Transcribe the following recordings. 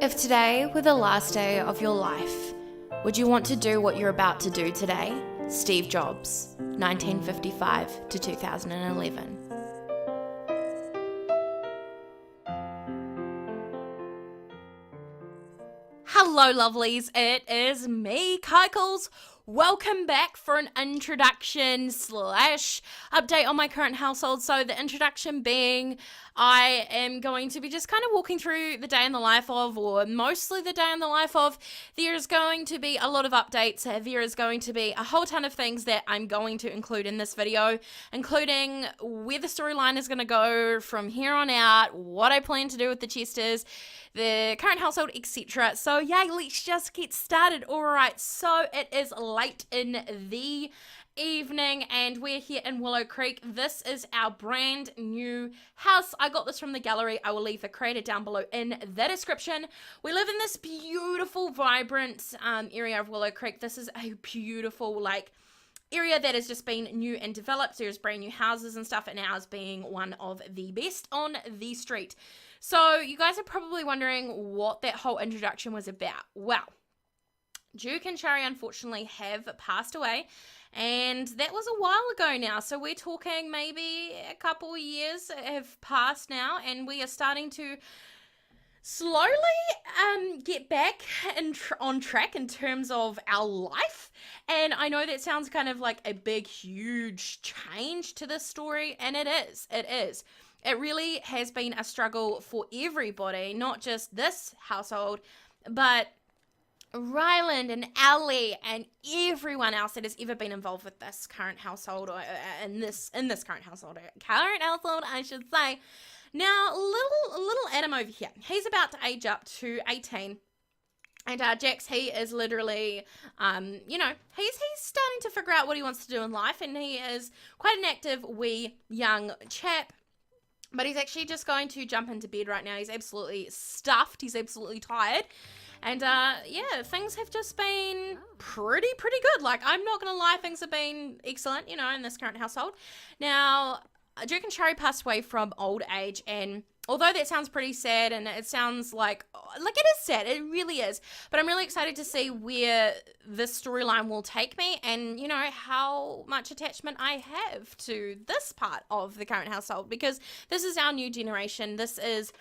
If today were the last day of your life, would you want to do what you're about to do today? Steve Jobs, 1955 to 2011. Hello lovelies, it is me, KyCoolz. Welcome back for an introduction / update on my current household. So the introduction being, I am going to be just kind of walking through the day in the life of, or mostly the day in the life of. There's going to be a lot of updates. There is going to be a whole ton of things that I'm going to include in this video, including where the storyline is going to go from here on out, what I plan to do with the chesters, the current household, etc. So yeah, let's just get started. Alright, so it is late in the evening and we're here in Willow Creek. This is our brand new house. I got this from the gallery. I will leave the creator down below in the description. We live in this beautiful, vibrant area of Willow Creek. This is a beautiful, area that has just been new and developed. There's brand new houses and stuff, and ours being one of the best on the street. So you guys are probably wondering what that whole introduction was about. Well, Duke and Shari unfortunately have passed away, and that was a while ago now. So we're talking maybe a couple of years have passed now, and we are starting to slowly get back on track in terms of our life. And I know that sounds kind of like a big, huge change to this story, and it is. It really has been a struggle for everybody, not just this household, but Ryland and Ellie and everyone else that has ever been involved with this current household, or in this current household, I should say. Now, little Adam over here, he's about to age up to 18. And Jax, he is literally, he's starting to figure out what he wants to do in life, and he is quite an active, wee, young chap. But he's actually just going to jump into bed right now. He's absolutely stuffed. He's absolutely tired. And, things have just been pretty good. Like, I'm not going to lie, things have been excellent, in this current household. Now, Duke and Shari passed away from old age, and although that sounds pretty sad, and it sounds like it is sad, it really is, but I'm really excited to see where this storyline will take me, and, how much attachment I have to this part of the current household, because this is our new generation. This is,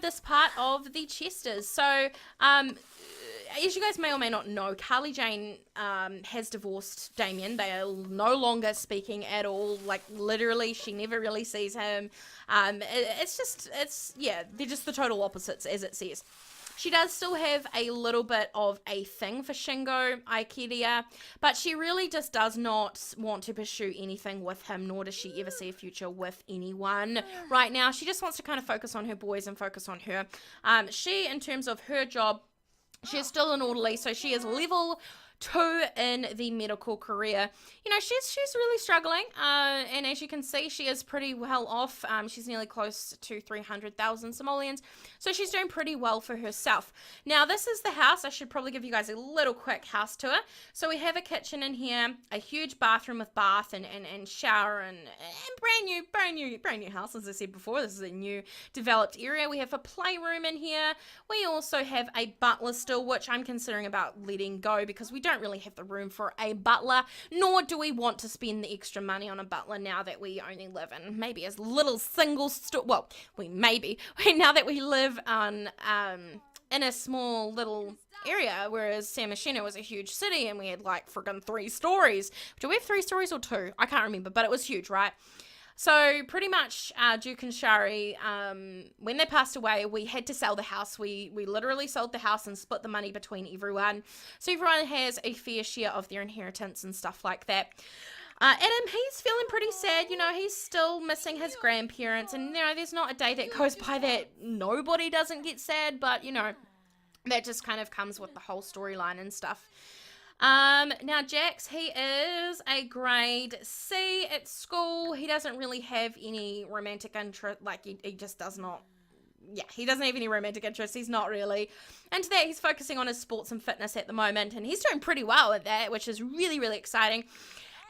this part of the Chesters. So, as you guys may or may not know, Carly Jane has divorced Damien. They are no longer speaking at all. Like, literally, she never really sees him. They're just the total opposites, as it says. She does still have a little bit of a thing for Shingo Aikidea, but she really just does not want to pursue anything with him, nor does she ever see a future with anyone right now. She just wants to kind of focus on her boys and focus on her. She, in terms of her job, she is still an orderly, so she is level 2 in the medical career. She's really struggling, and as you can see, she is pretty well off. She's nearly close to 300,000 simoleons, so she's doing pretty well for herself. Now, this is the house. I should probably give you guys a little quick house tour. So we have a kitchen in here, a huge bathroom with bath and shower, and brand new house. As I said before, this is a new developed area. We have a playroom in here. We also have a butler still, which I'm considering about letting go, because we don't really have the room for a butler, nor do we want to spend the extra money on a butler now that we only live in maybe a little single now that we live on in a small little area, whereas San Myshuno was a huge city and we had friggin' 3 stories. Do we have 3 stories or 2? I can't remember, but it was huge, right? So pretty much Duke and Shari, when they passed away, we had to sell the house. We literally sold the house and split the money between everyone. So everyone has a fair share of their inheritance and stuff like that. Adam, he's feeling pretty sad. He's still missing his grandparents. And, there's not a day that goes by that nobody doesn't get sad. But, that just kind of comes with the whole storyline and stuff. Now Jax, he is a grade C at school. He doesn't really have any romantic interest, he just does not, he doesn't have any romantic interest. He's not really into that. He's focusing on his sports and fitness at the moment, and he's doing pretty well at that, which is really exciting.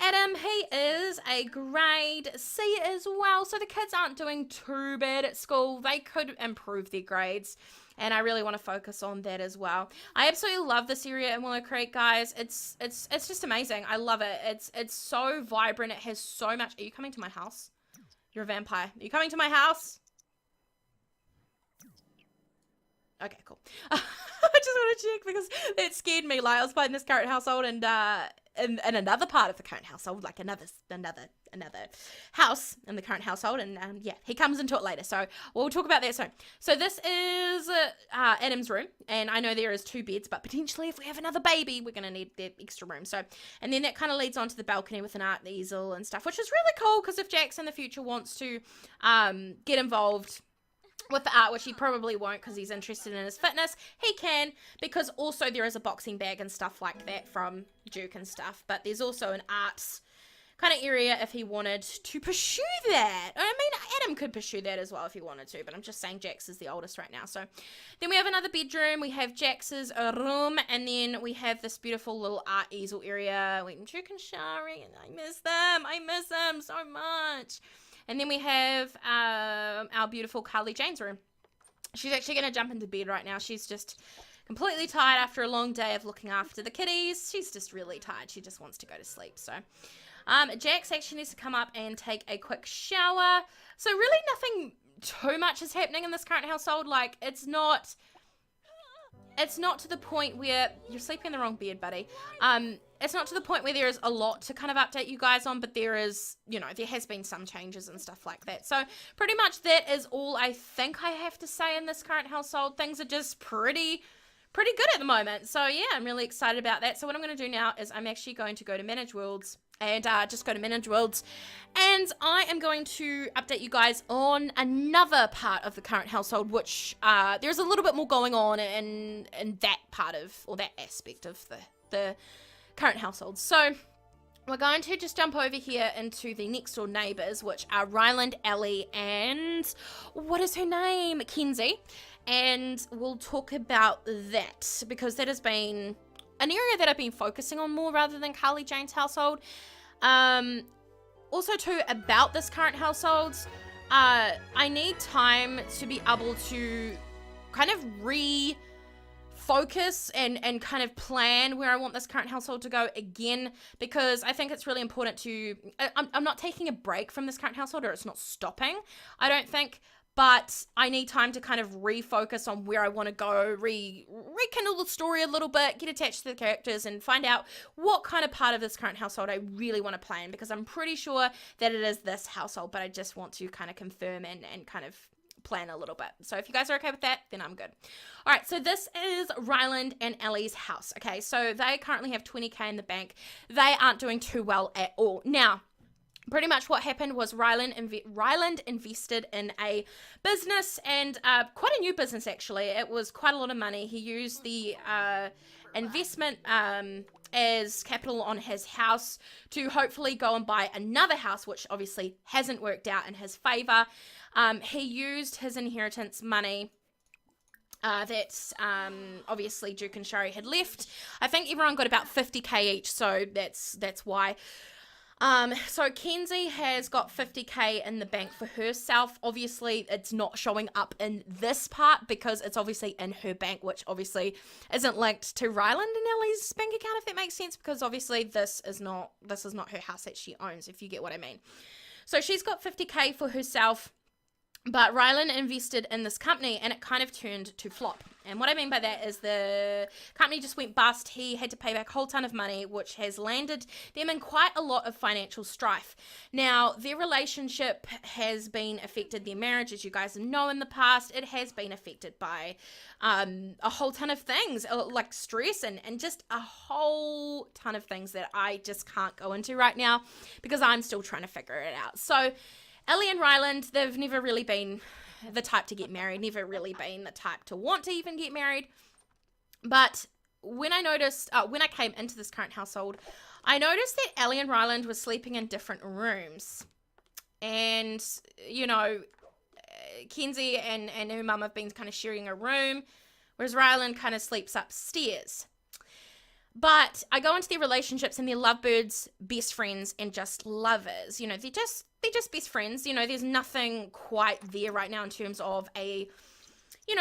Adam, he is a grade C as well, so the kids aren't doing too bad at school. They could improve their grades. and I really want to focus on that as well. I absolutely love this area in Willow Creek, guys. It's just amazing. I love it. It's so vibrant. It has so much. Are you coming to my house? You're a vampire. Are you coming to my house? Okay, cool. I just want to check because it scared me. Like, I was playing this current household and in another part of the current household, like another house in the current household, and yeah, he comes into it later, so we'll talk about that soon. So this is Adam's room, and I know there is 2 beds, but potentially if we have another baby, we're gonna need that extra room. So, and then that kind of leads onto the balcony with an art easel and stuff, which is really cool because if Jax in the future wants to get involved with the art, which he probably won't because he's interested in his fitness, he can, because also there is a boxing bag and stuff like that from Duke and stuff, but there's also an arts kind of area if he wanted to pursue that. I mean, Adam could pursue that as well if he wanted to, but I'm just saying Jax is the oldest right now. So then we have another bedroom, we have Jax's room, and then we have this beautiful little art easel area. Duke and Shari, and I miss them so much. And then we have our beautiful Carly Jane's room. She's actually going to jump into bed right now. She's just completely tired after a long day of looking after the kitties. She's just really tired. She just wants to go to sleep. So Jax actually needs to come up and take a quick shower. So really nothing too much is happening in this current household. Like, it's not to the point where you're sleeping in the wrong bed, buddy. It's not to the point where there is a lot to kind of update you guys on, but there is, you know, there has been some changes and stuff like that. So pretty much that is all I think I have to say in this current household. Things are just pretty good at the moment. So yeah, I'm really excited about that. So what I'm going to do now is I'm actually going to go to Manage Worlds and just go to Manage Worlds, and I am going to update you guys on another part of the current household, which there's a little bit more going on in that part of, or that aspect of the current household. So we're going to just jump over here into the next door neighbors, which are Ryland, Ellie, and what is her name? Kenzie. And we'll talk about that because that has been an area that I've been focusing on more rather than Carly Jane's household. Also too, about this current household, I need time to be able to kind of refocus and kind of plan where I want this current household to go again, because I think it's really important to, I'm not taking a break from this current household, or it's not stopping, I don't think, but I need time to kind of refocus on where I want to go, rekindle the story a little bit, get attached to the characters, and find out what kind of part of this current household I really want to play in, because I'm pretty sure that it is this household, but I just want to kind of confirm and kind of plan a little bit. So if you guys are okay with that, then I'm good. All right, so this is Ryland and Ellie's house. Okay, so they currently have 20k in the bank. They aren't doing too well at all. Now, pretty much what happened was Ryland invested in a business, and quite a new business actually. It was quite a lot of money. He used the investment as capital on his house to hopefully go and buy another house, which obviously hasn't worked out in his favor. He used his inheritance money that obviously Duke and Shari had left. I think everyone got about 50k each, so that's why. So Kenzie has got 50k in the bank for herself. Obviously, it's not showing up in this part because it's obviously in her bank, which obviously isn't linked to Ryland and Ellie's bank account, if that makes sense, because obviously this is not her house that she owns, if you get what I mean. So she's got 50k for herself, but Ryland invested in this company and it kind of turned to flop. And what I mean by that is the company just went bust. He had to pay back a whole ton of money, which has landed them in quite a lot of financial strife. Now, their relationship has been affected, their marriage, as you guys know in the past, it has been affected by a whole ton of things, like stress and just a whole ton of things that I just can't go into right now because I'm still trying to figure it out. So Ellie and Ryland, they've never really been the type to get married, never really been the type to want to even get married. But when I noticed, when I came into this current household, I noticed that Ellie and Ryland were sleeping in different rooms. And, you know, Kenzie and her mum have been kind of sharing a room, whereas Ryland kind of sleeps upstairs. But I go into their relationships and they're lovebirds, best friends, and just lovers. You know, they're just best friends. You know, there's nothing quite there right now in terms of a,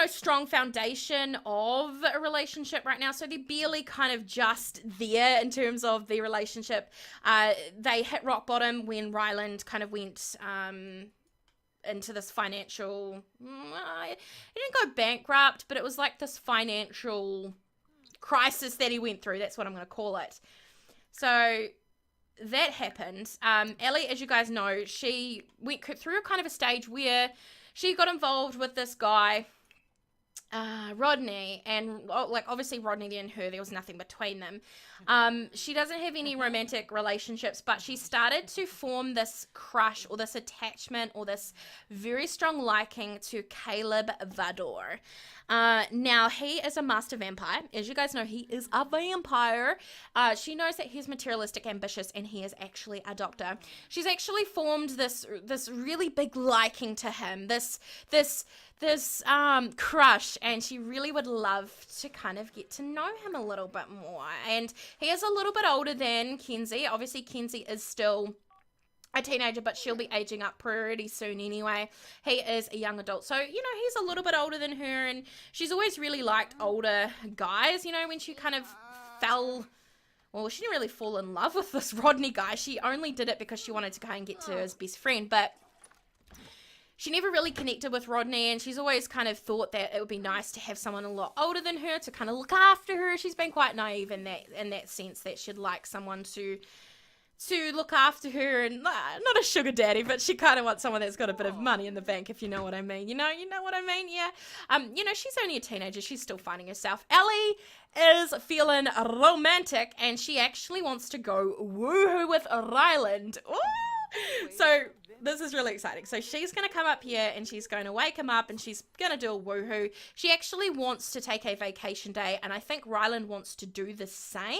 strong foundation of a relationship right now. So they're barely kind of just there in terms of the relationship. They hit rock bottom when Ryland kind of went into this financial, he didn't go bankrupt, but it was like this financial crisis that he went through. That's what I'm going to call it. So that happened. Ellie, as you guys know, she went through kind of a stage where she got involved with this guy, Rodney, and like obviously Rodney and her, there was nothing between them. She doesn't have any romantic relationships, but she started to form this crush or this attachment or this very strong liking to Caleb Vador. Now he is a master vampire. As you guys know, he is a vampire. She knows that he's materialistic, ambitious, and he is actually a doctor. She's actually formed this really big liking to him, this crush, and she really would love to kind of get to know him a little bit more. And he is a little bit older than Kenzie. Obviously, Kenzie is still a teenager, but she'll be aging up pretty soon anyway. He is a young adult, so he's a little bit older than her, and she's always really liked older guys. When she kind of she didn't really fall in love with this Rodney guy. She only did it because she wanted to kind of get to his best friend, but she never really connected with Rodney, and she's always kind of thought that it would be nice to have someone a lot older than her to kind of look after her. She's been quite naive in that sense, that she'd like someone to look after her, and not a sugar daddy, but she kind of wants someone that's got a bit of money in the bank, if you know what I mean. You know what I mean? Yeah. She's only a teenager. She's still finding herself. Ellie is feeling romantic, and she actually wants to go woohoo with Ryland. Ooh! So this is really exciting. So she's going to come up here, and she's going to wake him up, and she's going to do a woohoo. She actually wants to take a vacation day, and I think Ryland wants to do the same.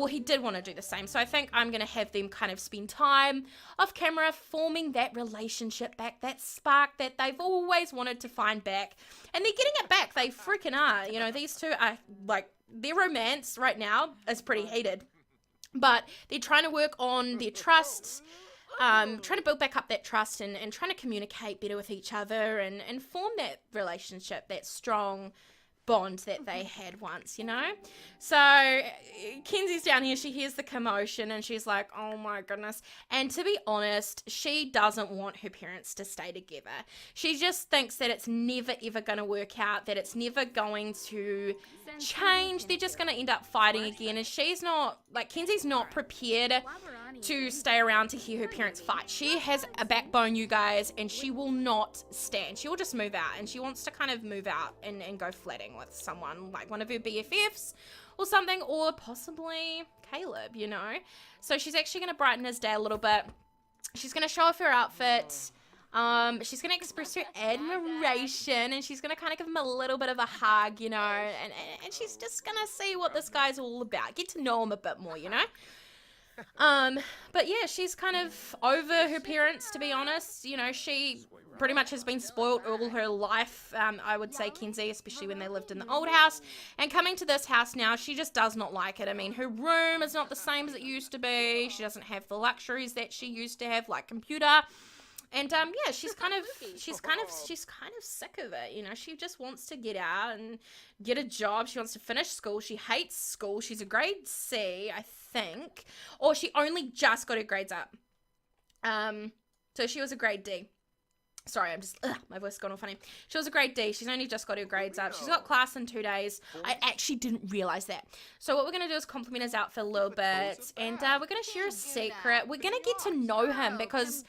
He did want to do the same. So I think I'm going to have them kind of spend time off camera forming that relationship back, that spark that they've always wanted to find back. And they're getting it back. They freaking are. These two are like, their romance right now is pretty heated. But they're trying to work on their trust, trying to build back up that trust and trying to communicate better with each other and form that relationship, that strong bond that they had once, So Kenzie's down here, she hears the commotion, and she's like, oh my goodness. And to be honest, she doesn't want her parents to stay together. She just thinks that it's never ever going to work out, that it's never going to change. They're just going to end up fighting again, and she's not, like, Kenzie's not prepared to stay around to hear her parents fight. She has a backbone, you guys, and she will not stand. She will just move out, and she wants to kind of move out and go flatting with someone, like one of her BFFs or something, or possibly Caleb, So she's actually going to brighten his day a little bit. She's going to show off her outfit. She's going to express her admiration, and she's going to kind of give him a little bit of a hug, and she's just going to see what this guy's all about. Get to know him a bit more, But yeah, she's kind of over her parents, to be honest. She pretty much has been spoiled all her life. I would say Kenzie, especially when they lived in the old house. And coming to this house now, she just does not like it. I mean, her room is not the same as it used to be. She doesn't have the luxuries that she used to have, like computer. And yeah, she's kind of sick of it. She just wants to get out and get a job. She wants to finish school. She hates school. She's a grade C, I think, or she only just got her grades up. So she was a grade D. Sorry, my voice has gone all funny. She was a grade D. She's only just got her grades up. She's got class in 2 days. I actually didn't realize that. So what we're going to do is compliment his outfit a little bit, and we're going to share a secret. We're going to get to know him because,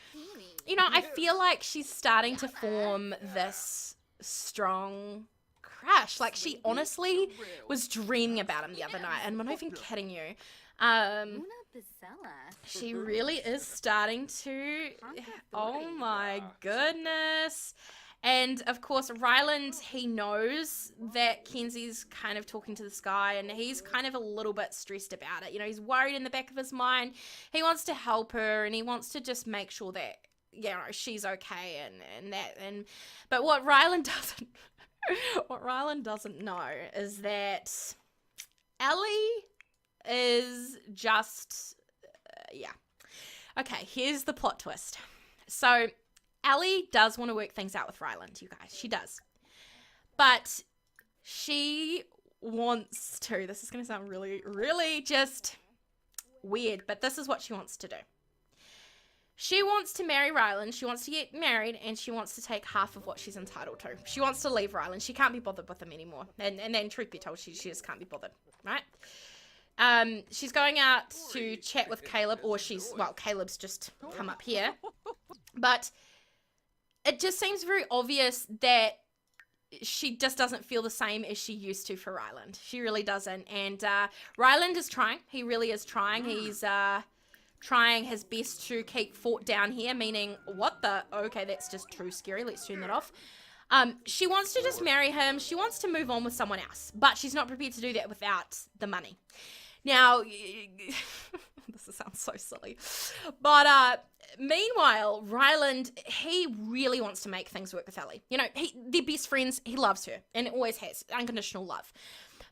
I feel like she's starting to form this strong crush. Like, she honestly was dreaming about him the other night, and I'm not even kidding you. She really is starting to, oh my goodness. And of course, Ryland, he knows that Kenzie's kind of talking to this guy, and he's kind of a little bit stressed about it. He's worried in the back of his mind. He wants to help her, and he wants to just make sure that, she's okay but what Ryland doesn't know is that Ellie is just, Okay, here's the plot twist. So, Ellie does want to work things out with Ryland, you guys. She does. But she wants to, this is going to sound really, really just weird, but this is what she wants to do. She wants to marry Ryland, she wants to get married, and she wants to take half of what she's entitled to. She wants to leave Ryland. She can't be bothered with him anymore. And then, truth be told, she just can't be bothered, right? She's going out to chat with Caleb, or Caleb's just come up here. But it just seems very obvious that she just doesn't feel the same as she used to for Ryland. She really doesn't. And Ryland is trying. He really is trying. He's trying his best to keep Fort down here, meaning, okay, that's just too scary. Let's turn that off. She wants to just marry him. She wants to move on with someone else, but she's not prepared to do that without the money. Now, this sounds so silly, but meanwhile, Ryland, he really wants to make things work with Ellie. You know, they're best friends. He loves her and always has unconditional love.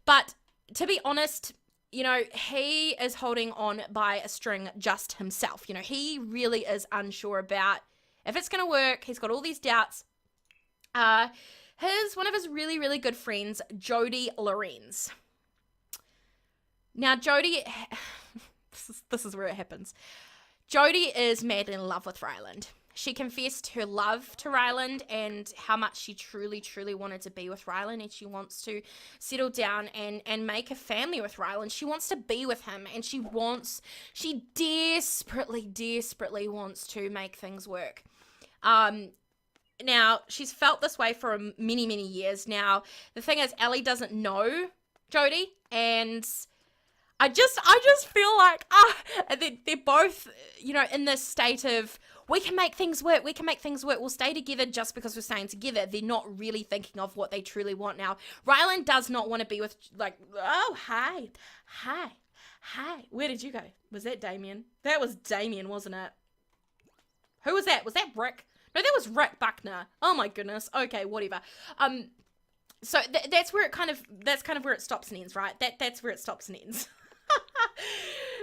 But to be honest, you know, he is holding on by a string just himself. You know, he really is unsure about if it's going to work. He's got all these doubts. One of his really, really good friends, Jody Lorenz. Now, Jody, this is where it happens. Jody is madly in love with Ryland. She confessed her love to Ryland and how much she truly, truly wanted to be with Ryland, and she wants to settle down and make a family with Ryland. She wants to be with him, and she desperately, desperately wants to make things work. Now, she's felt this way for many, many years. Now, the thing is, Ellie doesn't know Jody, and I just feel like, they're both, you know, in this state of, we can make things work, we'll stay together just because we're staying together. They're not really thinking of what they truly want now. Ryland does not want to be with, hi, where did you go? Was that Damien? That was Damien, wasn't it? Who was that? Was that Rick? No, that was Rick Buckner. Oh my goodness. Okay, whatever. So that's where that's kind of where it stops and ends, right? That's where it stops and ends.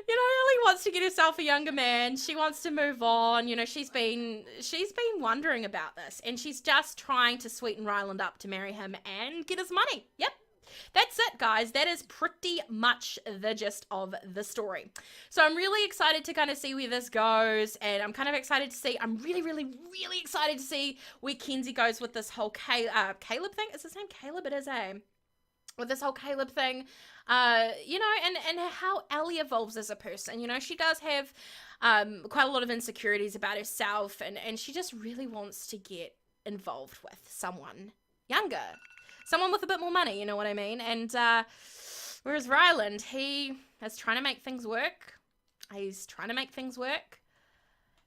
You know, Ellie wants to get herself a younger man. She wants to move on. You know, she's been wondering about this, and she's just trying to sweeten Ryland up to marry him and get his money. Yep. That's it, guys. That is pretty much the gist of the story. So I'm really excited to kind of see where this goes, and I'm kind of excited to see, I'm really, really, really excited to see where Kenzie goes with this whole Caleb thing. Is his name Caleb? It is, with this whole Caleb thing, you know, and how Ellie evolves as a person. You know, she does have quite a lot of insecurities about herself, and she just really wants to get involved with someone younger. Someone with a bit more money, you know what I mean? And whereas Ryland, he is trying to make things work. He's trying to make things work.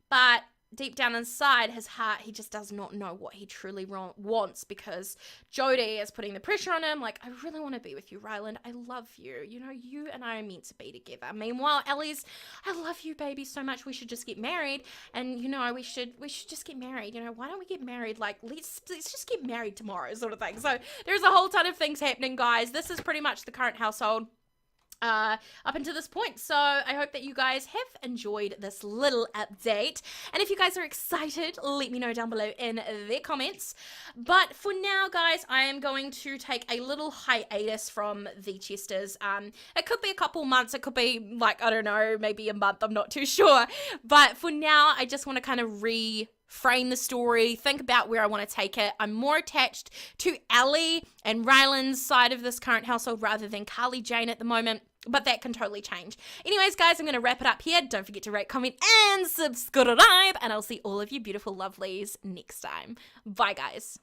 But deep down inside his heart, he just does not know what he truly wants, because Jody is putting the pressure on him. Like, I really want to be with you, Ryland. I love you. You know, you and I are meant to be together. Meanwhile, Ellie's, I love you, baby, so much. We should just get married. And, you know, we should just get married. You know, why don't we get married? Like, let's just get married tomorrow, sort of thing. So there's a whole ton of things happening, guys. This is pretty much the current household up until this point. So I hope that you guys have enjoyed this little update, and if you guys are excited, let me know down below in the comments. But for now, guys, I am going to take a little hiatus from the Chesters. It could be a couple months, it could be like, I don't know, maybe a month, I'm not too sure, but for now I just want to kind of reframe the story, think about where I want to take it. I'm more attached to Ellie and Ryland's side of this current household rather than Carly Jane at the moment, but that can totally change. Anyways, guys, I'm going to wrap it up here. Don't forget to rate, comment, and subscribe, and I'll see all of you beautiful lovelies next time. Bye, guys.